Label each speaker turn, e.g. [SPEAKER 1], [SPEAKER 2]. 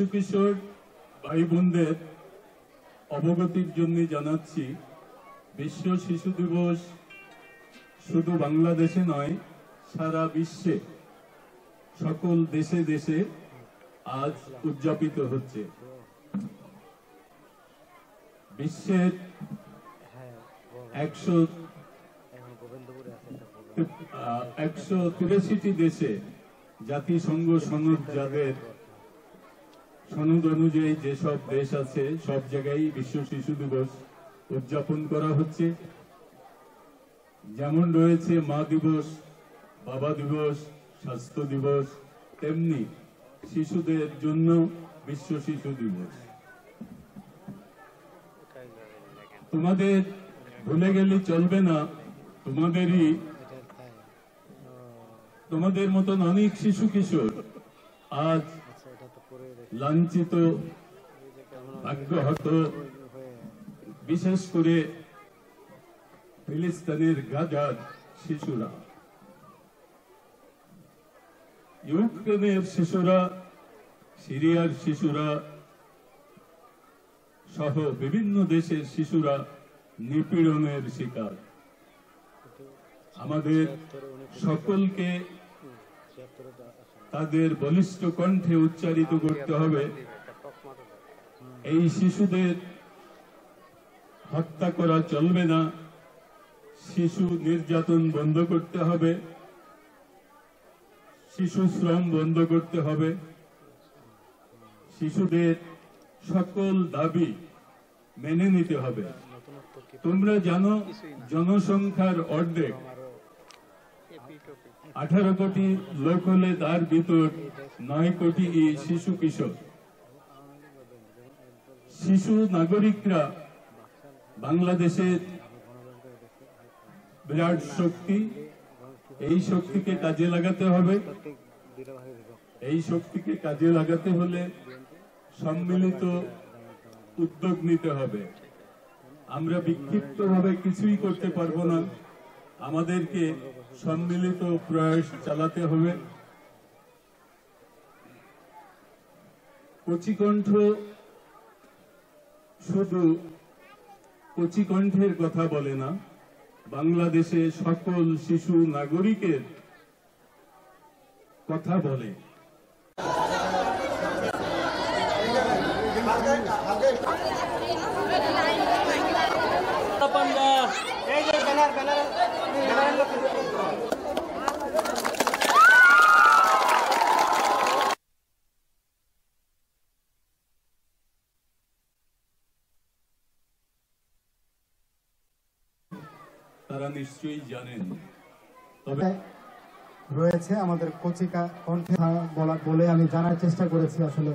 [SPEAKER 1] শিশু কিশোর ভাই বোনদের অবগতির জন্য জানাচ্ছি, বিশ্ব শিশু দিবস শুধু বাংলাদেশে নয়, সারা বিশ্বে সকল দেশে দেশে আজ উদযাপিত হচ্ছে। বিশ্বের 183টি দেশে জাতিসংঘ সনদ, যাদের সনদ অনুযায়ী যেসব দেশ আছে সব জায়গায় বিশ্ব শিশু দিবস উদযাপন করা হচ্ছে। যেমন রয়েছে মা দিবস, বাবা দিবস, স্বাস্থ্য দিবস, তেমনি শিশুদের জন্য বিশ্ব শিশু দিবস। তোমাদের ভুলে গেলে চলবে না, তোমাদের মতন অনেক শিশু কিশোর আজ লাঞ্ছিত, ভাগ্যহত, বিশেষ করে ফিলিস্তিনের গাজার শিশুরা, ইউক্রেনের শিশুরা, সিরিয়ার শিশুরা সহ বিভিন্ন দেশের শিশুরা নিপীড়নের শিকার। আমাদের সকলকে তাদের বলিষ্ঠ কণ্ঠে উচ্চারিত করতে হবে, এই শিশুদের হত্যা করা চলবে না, শিশু নির্যাতন বন্ধ করতে হবে, শিশু শ্রম বন্ধ করতে হবে, শিশুদের সকল দাবি মেনে নিতে হবে। তোমরা জানো, জনসংখ্যার অর্ধেক 18 কোটি লোক হলে তার ভিতর 9 কোটি শিশু কিশোর। শিশু নাগরিকরা বাংলাদেশের বিরাট শক্তি, এই শক্তিকে কাজে লাগাতে হবে। এই শক্তিকে কাজে লাগাতে হলে সম্মিলিত উদ্যোগ নিতে হবে। আমরা বিক্ষিপ্তভাবে কিছুই করতে পারবো না, আমাদেরকে সম্মিলিত প্রয়াস চালাতে হবে। কচিকণ্ঠ শুধু কচিকণ্ঠের কথা বলে না, বাংলাদেশে সকল শিশু নাগরিকের কথা বলে। তারা নিশ্চয়ই জানেন। তবে
[SPEAKER 2] রয়েছে আমাদের কচিকা কণ্ঠে বলে আমি জানার চেষ্টা করেছি আসলে